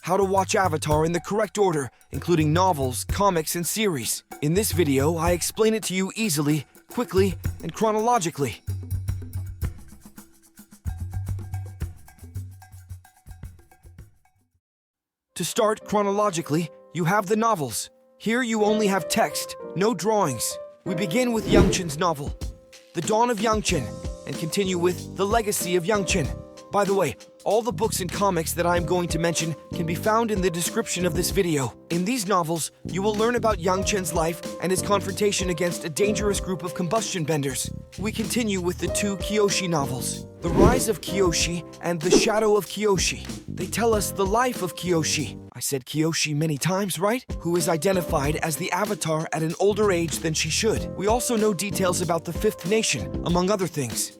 how to watch Avatar in the correct order, including novels, comics, and series. In this video, I explain it to you easily, quickly, and chronologically. To start chronologically, you have the novels. Here you only have text, no drawings. We begin with Youngchen's novel, The Dawn of Youngchen, and continue with The Legacy of Youngchen. By the way, all the books and comics that I am going to mention can be found in the description of this video. In these novels, you will learn about Youngchen's life and his confrontation against a dangerous group of combustion benders. We continue with the two Kyoshi novels, The Rise of Kyoshi and The Shadow of Kyoshi. They tell us the life of Kyoshi. I said Kyoshi many times, right? Who is identified as the Avatar at an older age than she should. We also know details about the Fifth Nation, among other things.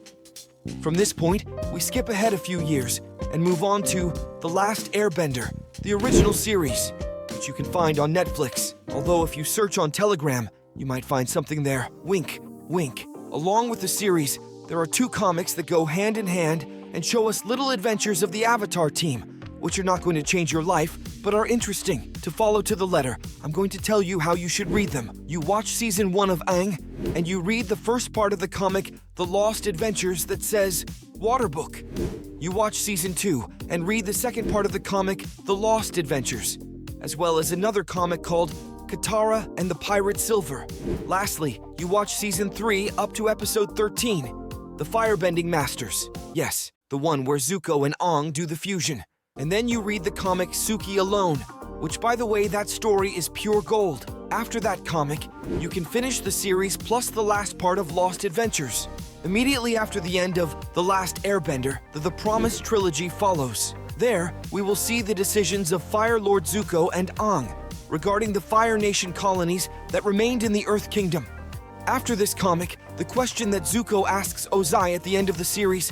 From this point, we skip ahead a few years and move on to The Last Airbender, the original series, which you can find on Netflix. Although if you search on Telegram, you might find something there. Wink, wink. Along with the series, there are two comics that go hand in hand and show us little adventures of the Avatar team, which are not going to change your life, but are interesting. To follow to the letter, I'm going to tell you how you should read them. You watch Season 1 of Aang, and you read the first part of the comic, The Lost Adventures, that says, Water Book. You watch Season 2, and read the second part of the comic, The Lost Adventures, as well as another comic called Katara and the Pirate Silver. Lastly, you watch Season 3 up to Episode 13, The Firebending Masters. Yes, the one where Zuko and Aang do the fusion. And then you read the comic Suki Alone, which, by the way, that story is pure gold. After that comic, you can finish the series plus the last part of Lost Adventures. Immediately after the end of The Last Airbender, the Promised Trilogy follows. There, we will see the decisions of Fire Lord Zuko and Aang regarding the Fire Nation colonies that remained in the Earth Kingdom. After this comic, the question that Zuko asks Ozai at the end of the series,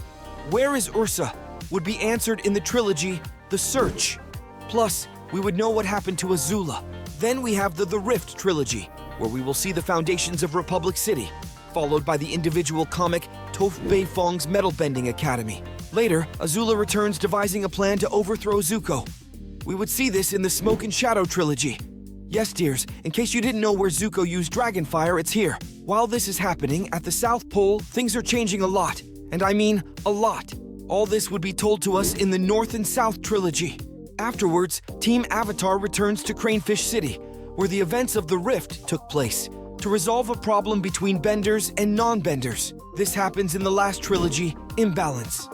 "Where is Ursa?" would be answered in the trilogy, The Search. Plus, we would know what happened to Azula. Then we have the Rift trilogy, where we will see the foundations of Republic City, followed by the individual comic Toph Beifong's Metal Bending Academy. Later, Azula returns devising a plan to overthrow Zuko. We would see this in the Smoke and Shadow trilogy. Yes, dears, in case you didn't know where Zuko used Dragonfire, it's here. While this is happening, at the South Pole, things are changing a lot. And I mean, a lot. All this would be told to us in the North and South trilogy. Afterwards, Team Avatar returns to Cranefish City, where the events of the Rift took place, to resolve a problem between benders and non-benders. This happens in the last trilogy, Imbalance.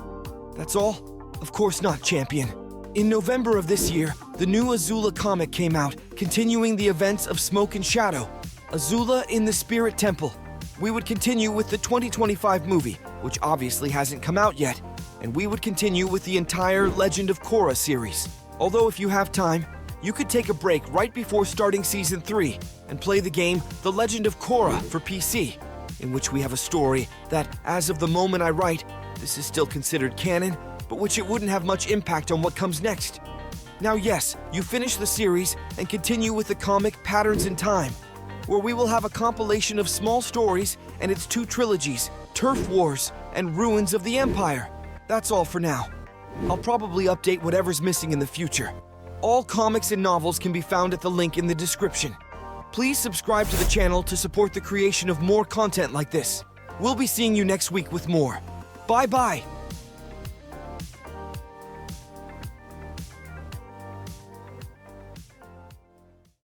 That's all? Of course not, champion. In November of this year, the new Azula comic came out, continuing the events of Smoke and Shadow, Azula in the Spirit Temple. We would continue with the 2025 movie, which obviously hasn't come out yet, and we would continue with the entire Legend of Korra series. Although if you have time, you could take a break right before starting Season 3 and play the game The Legend of Korra for PC, in which we have a story that, as of the moment I write, this is still considered canon, but which it wouldn't have much impact on what comes next. Now yes, you finish the series and continue with the comic Patterns in Time, where we will have a compilation of small stories and its two trilogies, Turf Wars and Ruins of the Empire. That's all for now. I'll probably update whatever's missing in the future. All comics and novels can be found at the link in the description. Please subscribe to the channel to support the creation of more content like this. We'll be seeing you next week with more. Bye-bye!